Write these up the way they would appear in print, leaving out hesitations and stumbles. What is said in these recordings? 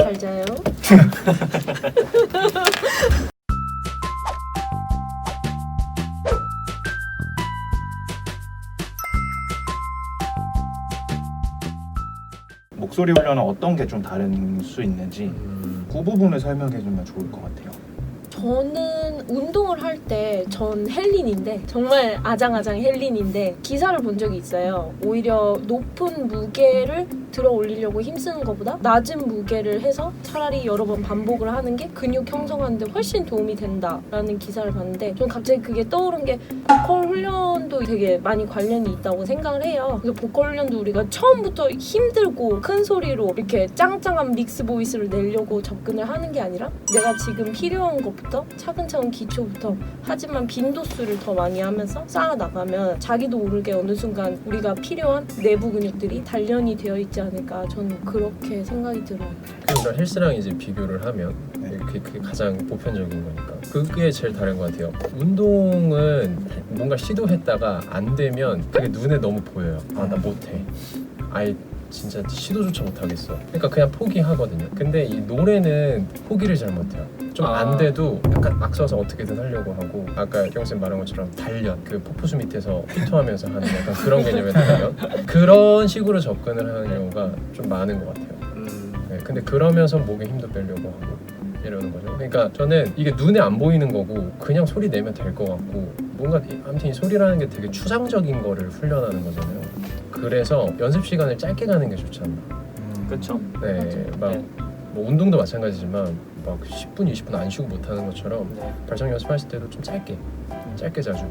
잘 자요. 목소리 훈련은 어떤 게 좀 다른 수 있는지 그 부분을 설명해주면 좋을 것 같아요. 저는 운동을 할 때 전 헬린인데 정말 아장아장 헬린인데 기사를 본 적이 있어요. 오히려 높은 무게를 들어 올리려고 힘쓰는 것보다 낮은 무게를 해서 차라리 여러 번 반복을 하는 게 근육 형성하는데 훨씬 도움이 된다라는 기사를 봤는데 전 갑자기 그게 떠오른 게 보컬 훈련도 되게 많이 관련이 있다고 생각을 해요. 그래서 보컬 훈련도 우리가 처음부터 힘들고 큰 소리로 이렇게 짱짱한 믹스 보이스를 내려고 접근을 하는 게 아니라 내가 지금 필요한 것부터 차근차근 기초부터 하지만 빈도수를 더 많이 하면서 쌓아나가면 자기도 모르게 어느 순간 우리가 필요한 내부 근육들이 단련이 되어 있지 않을까 저는 그렇게 생각이 들어요. 그러니까 헬스랑 이제 비교를 하면 네. 그게 가장 보편적인 거니까 그게 제일 다른 것 같아요. 운동은 뭔가 시도했다가 안 되면 그게 눈에 너무 보여요. 아, 나 못해. 아예 진짜 시도조차 못하겠어. 그러니까 그냥 포기하거든요. 근데 이 노래는 포기를 잘 못해요. 좀 안 돼도 약간 막 써서 어떻게든 하려고 하고 아까 경쌤 말한 것처럼 단련 그 폭포수 밑에서 피토하면서 하는 약간 그런 개념의 단련 그런 식으로 접근을 하는 경우가 좀 많은 것 같아요. 네, 근데 그러면서 목에 힘도 빼려고 하고 이러는 거죠. 그러니까 저는 이게 눈에 안 보이는 거고 그냥 소리 내면 될 것 같고 뭔가 아무튼 이 소리라는 게 되게 추상적인 거를 훈련하는 거잖아요. 그래서 연습 시간을 짧게 가는 게 좋지 않나. 그렇죠. 네, 막 뭐 운동도 마찬가지지만 막 10분, 20분 안 쉬고 못 하는 것처럼 네. 발성 연습하실 때도 좀 짧게 자주.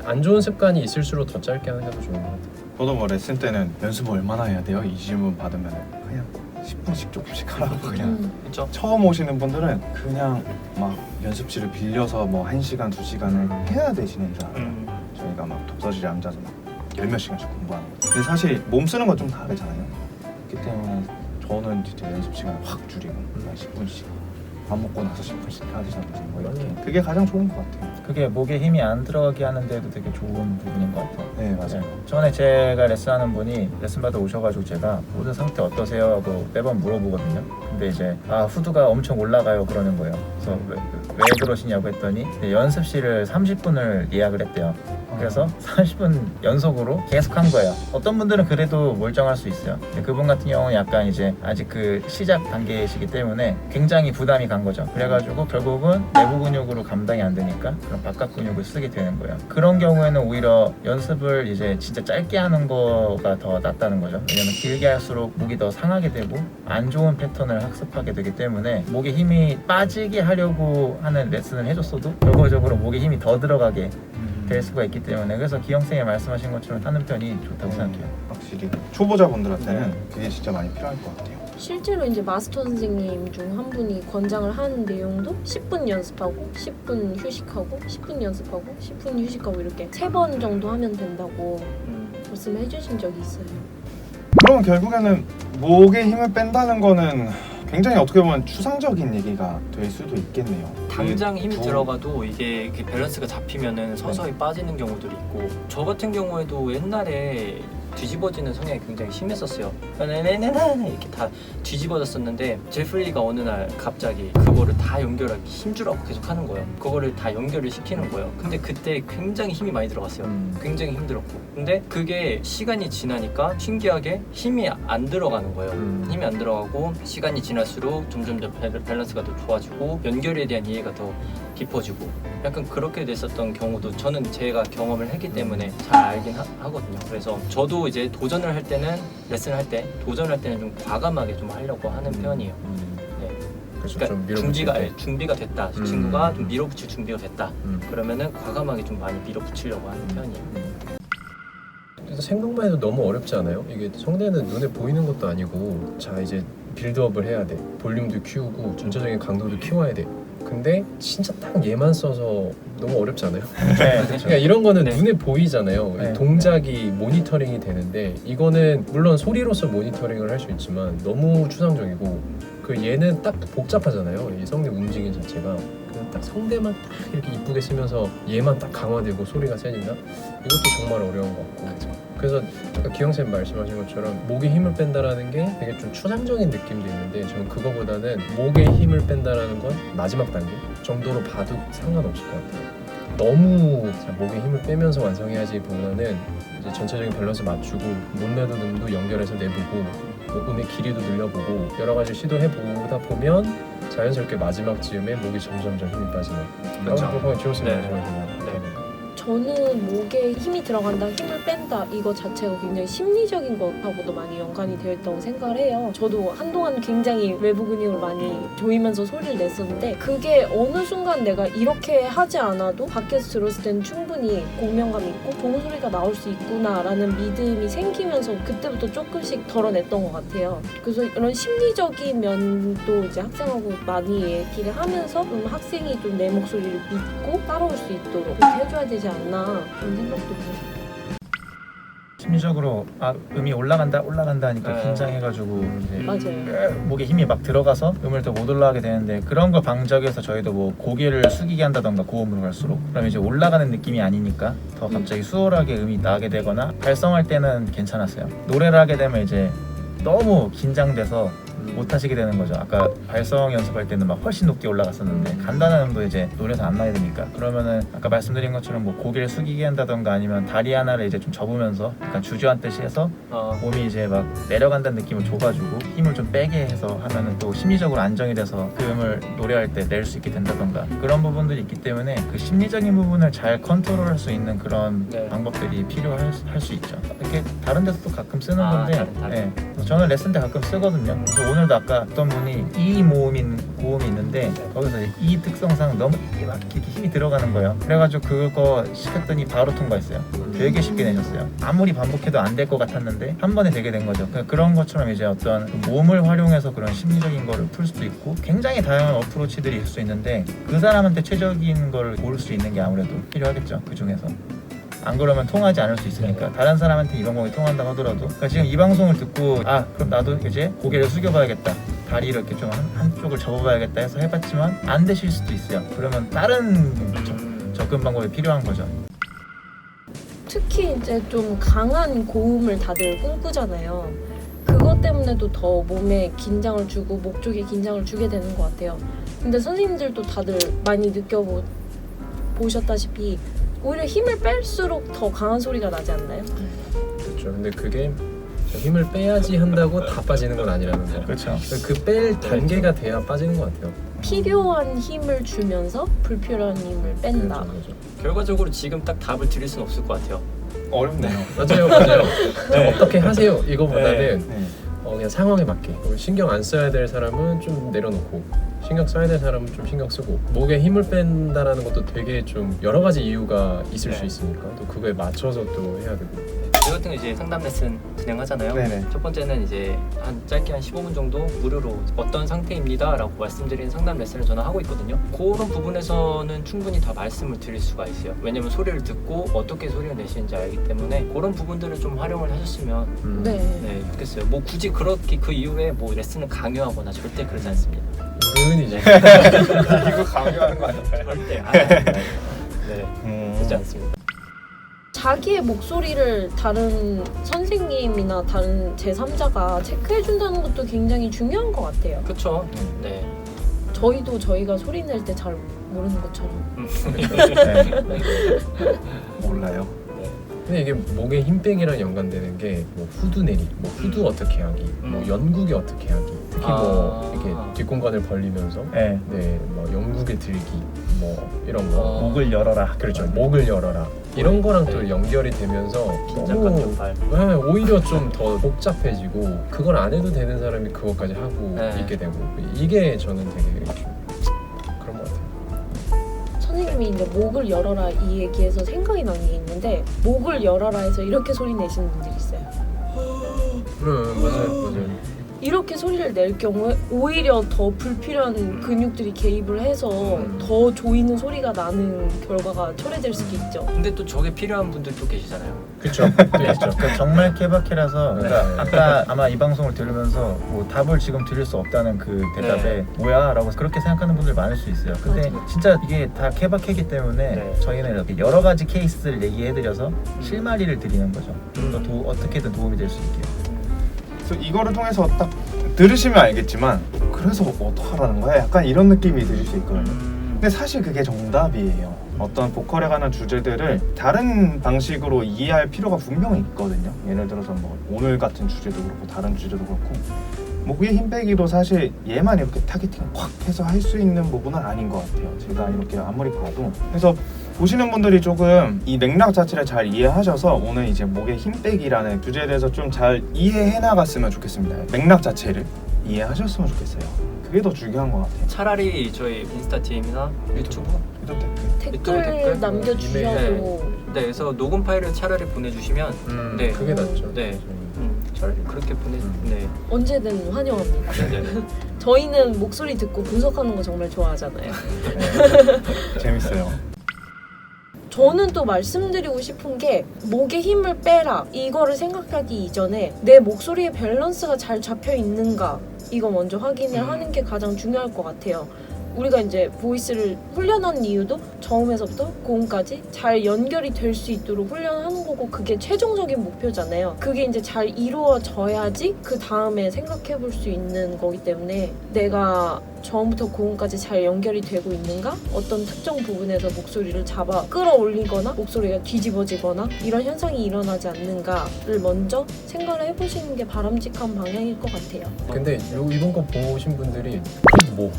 안 좋은 습관이 있을수록 더 짧게 하는 게 더 좋은 것 같아요. 저도 뭐 레슨 때는 연습 얼마나 해야 돼요? 이 질문 받으면 그냥 10분씩 조금씩 하라고 그냥. 그렇죠. 처음 오시는 분들은 그냥 막 연습실을 빌려서 뭐 1시간, 2시간을 해야 되시는 줄 알아요. 저희가 막 독서실에 앉아서 막 열몇 시간씩 공부하는 거. 근데 사실 몸 쓰는 건 좀 다르잖아요. 그렇기 때문에 저는 진짜 연습 시간을 확 줄이고 10분씩 밥 먹고 나서 10분씩 하시던지 뭐 이렇게. 그게 가장 좋은 것 같아요. 그게 목에 힘이 안 들어가게 하는데도 되게 좋은 부분인 것 같아요. 네, 맞아요. 전에 제가 레슨하는 분이 레슨 받아 오셔가지고 제가 모든 상태 어떠세요? 하고 매번 물어보거든요. 근데 이제 후두가 엄청 올라가요 그러는 거예요. 그래서 왜 그러시냐고 했더니 연습실을 30분을 예약을 했대요. 그래서 30분 연속으로 계속 한 거예요. 어떤 분들은 그래도 멀쩡할 수 있어요. 근데 그분 같은 경우는 약간 이제 아직 그 시작 단계이시기 때문에 굉장히 부담이 간 거죠. 그래가지고 결국은 내부 근육으로 감당이 안 되니까 그런 바깥 근육을 쓰게 되는 거예요. 그런 경우에는 오히려 연습을 이제 진짜 짧게 하는 거가 더 낫다는 거죠. 왜냐면 길게 할수록 목이 더 상하게 되고 안 좋은 패턴을 학습하게 되기 때문에 목에 힘이 빠지게 하려고 하는 레슨을 해줬어도 결과적으로 목에 힘이 더 들어가게 될 수가 있기 때문에 그래서 기영쌤이 말씀하신 것처럼 하는 편이 좋다고 생각해요. 확실히 초보자분들한테는 그게 진짜 많이 필요할 것 같아요. 실제로 이제 마스터 선생님 중 한 분이 권장을 하는 내용도 10분 연습하고 10분 휴식하고 10분 연습하고 10분 휴식하고 이렇게 3번 정도 하면 된다고 말씀을 해주신 적이 있어요. 그럼 결국에는 목에 힘을 뺀다는 거는 굉장히 어떻게 보면 추상적인 얘기가 될 수도 있겠네요. 당장 힘이 들어가도 이게 이렇게 밸런스가 잡히면은 서서히 빠지는 경우들이 있고 저 같은 경우에도 옛날에 뒤집어지는 성향이 굉장히 심했었어요. 이렇게 다 뒤집어졌었는데 제플리가 어느 날 갑자기 그거를 다 연결하기 힘주라고 계속 하는 거예요. 그거를 다 연결을 시키는 거예요. 근데 그때 굉장히 힘이 많이 들어갔어요. 굉장히 힘들었고 근데 그게 시간이 지나니까 신기하게 힘이 안 들어가는 거예요. 힘이 안 들어가고 시간이 지날수록 점점 더 밸런스가 더 좋아지고 연결에 대한 이해가 더 깊어지고 약간 그렇게 됐었던 경우도 저는 제가 경험을 했기 때문에 잘 알긴 하거든요. 그래서 저도 이제 도전을 할 때는 레슨을 할 때 도전을 할 때는 좀 과감하게 좀 하려고 하는 편이에요. 네. 그래서 그러니까 좀 밀어붙일 때. 준비가 됐다. 친구가 좀 밀어붙일 준비가 됐다. 그러면은 과감하게 좀 많이 밀어붙이려고 하는 편이에요. 그래서 생각만 해도 너무 어렵지 않아요? 이게 성대는 눈에 보이는 것도 아니고 자 이제 빌드업을 해야 돼. 볼륨도 키우고 전체적인 강도도 키워야 돼. 근데 진짜 딱 얘만 써서 너무 어렵지 않아요? 네, 그렇죠. 그러니까 이런 거는 네. 눈에 보이잖아요. 네. 동작이 모니터링이 되는데 이거는 물론 소리로서 모니터링을 할 수 있지만 너무 추상적이고 그 얘는 딱 복잡하잖아요. 이 성대 움직임 자체가 그냥 딱 성대만 딱 이렇게 이쁘게 쓰면서 얘만 딱 강화되고 소리가 세진다? 이것도 정말 어려운 것 같고 그래서 아까 기영쌤 말씀하신 것처럼 목에 힘을 뺀다라는 게 되게 좀 추상적인 느낌도 있는데 저는 그거보다는 목에 힘을 뺀다라는 건 마지막 단계 정도로 봐도 상관없을 것 같아요. 너무 목에 힘을 빼면서 완성해야지 보다는 이제 전체적인 밸런스 맞추고 못 내도 음도 연결해서 내보고 뭐 음의 길이도 늘려보고 여러 가지 시도해보다 보면 자연스럽게 마지막 즈음에 목이 점점점 힘이 빠지는 그렇죠. 그런 지호쌤 네. 말씀하신 저는 목에 힘이 들어간다, 힘을 뺀다 이거 자체가 굉장히 심리적인 것하고도 많이 연관이 되어 있다고 생각을 해요. 저도 한동안 굉장히 외부 근육을 많이 조이면서 소리를 냈었는데 그게 어느 순간 내가 이렇게 하지 않아도 밖에서 들었을 때는 충분히 공명감이 있고 좋은 소리가 나올 수 있구나라는 믿음이 생기면서 그때부터 조금씩 덜어냈던 것 같아요. 그래서 이런 심리적인 면도 이제 학생하고 많이 얘기를 하면서 좀 학생이 좀 내 목소리를 믿고 따라올 수 있도록 그렇게 해줘야 되지 않나 그런 생각도 들어요. 심리적으로 음이 올라간다 하니까 네. 긴장해가지고 이제 맞아요. 목에 힘이 막 들어가서 음을 더 못 올라가게 되는데 그런 거 방지하기 저희도 뭐 고개를 숙이게 한다던가 고음으로 갈수록 그럼 이제 올라가는 느낌이 아니니까 더 갑자기 수월하게 음이 나게 되거나 발성할 때는 괜찮았어요. 노래를 하게 되면 이제 너무 긴장돼서 못 하시게 되는 거죠. 아까 발성 연습할 때는 막 훨씬 높게 올라갔었는데 간단한 음도 이제 노래에서 안 나야 되니까 그러면은 아까 말씀드린 것처럼 뭐 고개를 숙이게 한다던가 아니면 다리 하나를 이제 좀 접으면서 약간 주저앉듯이 해서 몸이 이제 막 내려간다는 느낌을 줘가지고 힘을 좀 빼게 해서 하면은 또 심리적으로 안정이 돼서 그 음을 노래할 때 낼 수 있게 된다던가 그런 부분들이 있기 때문에 그 심리적인 부분을 잘 컨트롤할 수 있는 그런 네. 방법들이 필요할 수 있죠. 이렇게 다른 데서도 가끔 쓰는 건데 다른. 네. 저는 레슨 때 가끔 쓰거든요. 그래서 오늘도 아까 어떤 분이 이 고음이 있는데 거기서 이 특성상 너무 막 이렇게 힘이 들어가는 거예요. 그래가지고 그거 시켰더니 바로 통과했어요. 되게 쉽게 내셨어요. 아무리 반복해도 안 될 것 같았는데 한 번에 되게 된 거죠. 그런 것처럼 이제 어떤 몸을 활용해서 그런 심리적인 거를 풀 수도 있고 굉장히 다양한 어프로치들이 있을 수 있는데 그 사람한테 최적인 걸 고를 수 있는 게 아무래도 필요하겠죠. 그 중에서. 안 그러면 통하지 않을 수 있으니까 다른 사람한테 이 방법이 통한다고 하더라도 그러니까 지금 이 방송을 듣고 그럼 나도 이제 고개를 숙여봐야겠다 다리를 이렇게 좀 한쪽을 접어봐야겠다 해서 해봤지만 안 되실 수도 있어요. 그러면 다른 접근 방법이 필요한 거죠. 특히 이제 좀 강한 고음을 다들 꿈꾸잖아요. 그것 때문에도 더 몸에 긴장을 주고 목 쪽에 긴장을 주게 되는 것 같아요. 근데 선생님들도 다들 많이 느껴보셨다시피 오히려 힘을 뺄수록 더 강한 소리가 나지 않나요? 그렇죠. 근데 그게 힘을 빼야지 한다고 다 빠지는 건 아니라는 거. 그렇죠. 그 뺄 단계가 돼야 빠지는 것 같아요. 필요한 힘을 주면서 불필요한 힘을 뺀다. 그렇죠. 결과적으로 지금 딱 답을 드릴 수는 없을 것 같아요. 어렵네요. 맞아요. 네. 어떻게 하세요? 이거보다는 네. 그냥 상황에 맞게 신경 안 써야 될 사람은 좀 내려놓고 신경 써야 될 사람은 좀 신경 쓰고 목에 힘을 뺀다라는 것도 되게 좀 여러 가지 이유가 있을 수 있으니까 또 그거에 맞춰서 또 해야 되고. 저희 같은 거 이제 상담 레슨 진행하잖아요. 네네. 첫 번째는 이제 짧게 한 15분 정도 무료로 어떤 상태입니다 라고 말씀드리는 상담 레슨을 저는 하고 있거든요. 그런 부분에서는 충분히 다 말씀을 드릴 수가 있어요. 왜냐면 소리를 듣고 어떻게 소리를 내시는지 알기 때문에 그런 부분들을 좀 활용을 하셨으면 네. 좋겠어요. 뭐 굳이 그렇게 그 이후에 뭐 레슨을 강요하거나 절대 그러지 않습니다. 은근이지. 이거 강요하는 거 아니에요? 절대 그렇지 않습니다. 자기의 목소리를 다른 선생님이나 다른 제3자가 체크해준다는 것도 굉장히 중요한 것 같아요. 그렇죠. 네. 저희도 저희가 소리 낼 때 잘 모르는 것처럼. 몰라요. 근데 이게 목에 힘 빼기랑 연관되는 게 뭐 후두 내리, 뭐 후두 어떻게 하기, 뭐 연국이 어떻게 하기, 특히 뭐 이렇게 뒷공간을 벌리면서 네. 뭐 영국에 들기, 뭐 이런 거. 목을 열어라. 그렇죠. 목을 열어라. 이런 거랑 또 연결이 되면서 긴장 너무 같은 발. 네, 오히려 좀 더 복잡해지고 그걸 안 해도 되는 사람이 그것까지 하고 네. 있게 되고 이게 저는 되게 좀 그런 것 같아요. 선생님이 이제 목을 열어라 이 얘기에서 생각이 난 게 있는데 목을 열어라 해서 이렇게 소리 내시는 분들이 있어요. 맞아요. 이렇게 소리를 낼 경우에 오히려 더 불필요한 근육들이 개입을 해서 더 조이는 소리가 나는 결과가 초래될 수도 있죠. 근데 또 저게 필요한 분들도 계시잖아요. 그쵸. 또 있죠. 그러니까 정말 케바케라서 그러니까 네. 아까 아마 이 방송을 들으면서 뭐 답을 지금 드릴 수 없다는 그 대답에 네. 뭐야? 라고 그렇게 생각하는 분들 많을 수 있어요. 근데 맞아요. 진짜 이게 다 케바케이기 때문에 네. 저희는 이렇게 여러 가지 케이스를 얘기해드려서 실마리를 드리는 거죠. 좀 더 어떻게든 도움이 될 수 있게. 그래서 이거를 통해서 딱 들으시면 알겠지만 그래서 어떡하라는 거야? 약간 이런 느낌이 드실 수 있거든요. 근데 사실 그게 정답이에요. 어떤 보컬에 관한 주제들을 다른 방식으로 이해할 필요가 분명히 있거든요. 예를 들어서 뭐 오늘 같은 주제도 그렇고 다른 주제도 그렇고 목에 힘 빼기도 사실 얘만 이렇게 타겟팅 확 해서 할 수 있는 부분은 아닌 것 같아요. 제가 이렇게 아무리 봐도. 그래서 보시는 분들이 조금 이 맥락 자체를 잘 이해하셔서 오늘 이제 목에 힘 빼기라는 주제에 대해서 좀 잘 이해해 나갔으면 좋겠습니다. 맥락 자체를 이해하셨으면 좋겠어요. 그게 더 중요한 것 같아요. 차라리 저희 인스타 DM이나 유튜브 이도 댓글. 댓글 댓글? 남겨주셔도 네, 그래서 녹음 파일을 차라리 보내주시면 네. 그게 낫죠. 네. 차라리 그렇게 네. 언제든 환영합니다. 네. 저희는 목소리 듣고 분석하는 거 정말 좋아하잖아요. 재밌어요. 저는 또 말씀드리고 싶은 게 목에 힘을 빼라 이거를 생각하기 이전에 내 목소리의 밸런스가 잘 잡혀 있는가 이거 먼저 확인을 하는 게 가장 중요할 것 같아요. 우리가 이제 보이스를 훈련한 이유도 저음에서부터 고음까지 잘 연결이 될 수 있도록 훈련하는 거고 그게 최종적인 목표잖아요. 그게 이제 잘 이루어져야지 그 다음에 생각해 볼 수 있는 거기 때문에 내가 저음부터 고음까지 잘 연결이 되고 있는가? 어떤 특정 부분에서 목소리를 잡아 끌어올리거나 목소리가 뒤집어지거나 이런 현상이 일어나지 않는가를 먼저 생각을 해보시는 게 바람직한 방향일 것 같아요. 근데 이번 거 보신 분들이 뭐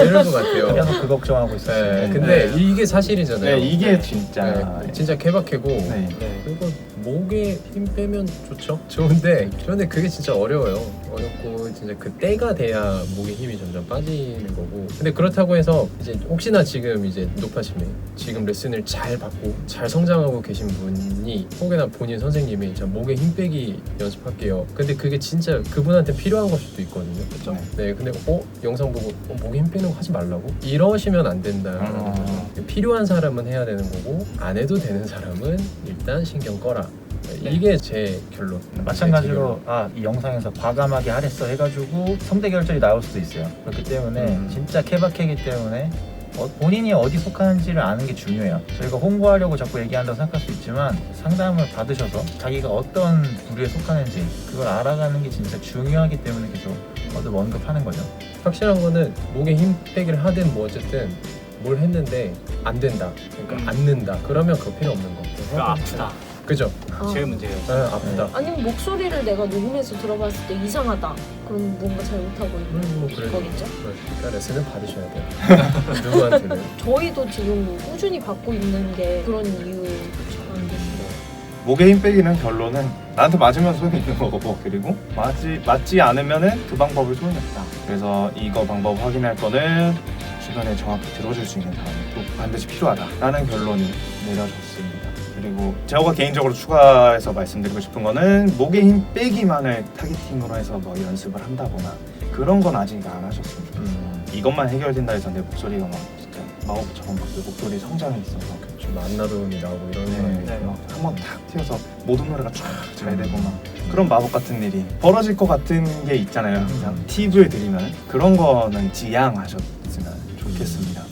이럴 것 같아요. 계속 그 걱정하고 있었어요. 네, 근데 이게 사실이잖아요. 네, 이게 진짜. 네, 진짜 케바케고 네. 네. 그리고 목에 힘 빼면 좋죠. 좋은데 그런데 그게 진짜 어려워요. 어렵고 진짜 그 때가 돼야 목에 힘이 점점 빠지는 거고. 근데 그렇다고 해서 이제 혹시나 지금 이제 높아심에 지금 레슨을 잘 받고 잘 성장하고 계신 분이 혹여나 본인 선생님이 자 목에 힘 빼기 연습할게요. 근데 그게 진짜 그분한테 필요한 걸 수도 있거든요. 그렇죠. 네, 근데 영상 보고 목에 힘 빼는 거 하지 말라고? 이러시면 안 된다라는 거죠. 필요한 사람은 해야 되는 거고 안 해도 되는 사람은 일단 신경 꺼라. 이게 제 결론. 마찬가지로 이 영상에서 과감하게 하랬어 해가지고 성대 결절이 나올 수도 있어요. 그렇기 때문에 진짜 케바케이기 때문에 본인이 어디 속하는지를 아는 게 중요해요. 저희가 홍보하려고 자꾸 얘기한다고 생각할 수 있지만 상담을 받으셔서 자기가 어떤 부류에 속하는지 그걸 알아가는 게 진짜 중요하기 때문에 계속 거듭 언급하는 거죠. 확실한 거는 목에 힘 빼기를 하든 뭐 어쨌든 뭘 했는데 안 된다. 그러니까 안 는다. 그러면 그거 필요 없는 거. 아프다. 그죠? 제일 문제예요. 아프다. 아니면 목소리를 내가 녹음해서 들어봤을 때 이상하다. 그럼 뭔가 잘못하고 있는 뭐 그래요. 거겠죠? 그러니까 레슨은 받으셔야 돼요. 누구한테는. 저희도 지금 꾸준히 받고 있는 게 그런 이유인데 목에 힘 빼기는 결론은 나한테 맞으면 소용이 있는 거고 그리고 맞지 않으면은 그 방법을 소용이 없다. 그래서 이거 방법 확인할 거는 주변에 정확히 들어줄 수 있는 사람이 또 반드시 필요하다라는 결론이 내려졌습니다. 그리고 제가 개인적으로 추가해서 말씀드리고 싶은 거는 목에 힘 빼기만을 타겟팅으로 해서 뭐 연습을 한다거나 그런 건 아직 안 하셨으면 좋겠어요. 이것만 해결된다 해서 내 목소리가 막 진짜 마법처럼 내 목소리 성장이 있어서 좀 안나름이 나오고 이런 거. 네. 막 한번 탁 튀어서 모든 노래가 쫙 잘 되고 막 그런 마법 같은 일이 벌어질 것 같은 게 있잖아요. 항상 팁을 드리면 그런 거는 지양하셨으면 좋겠습니다.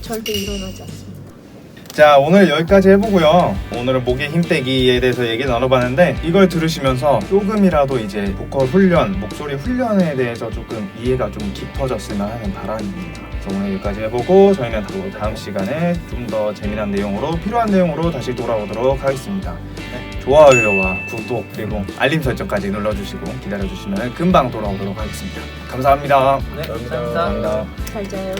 절대 일어나지 않습니다. 자, 오늘 여기까지 해보고요. 오늘은 목에 힘 빼기에 대해서 얘기 나눠봤는데 이걸 들으시면서 조금이라도 이제 보컬 훈련, 목소리 훈련에 대해서 조금 이해가 좀 깊어졌으면 하는 바람입니다. 그래서 오늘 여기까지 해보고 저희는 또 다음 시간에 좀 더 재미난 내용으로 필요한 내용으로 다시 돌아오도록 하겠습니다. 좋아요와 구독 그리고 알림 설정까지 눌러주시고 기다려주시면 금방 돌아오도록 하겠습니다. 감사합니다. 네, 감사합니다. 잘 자요.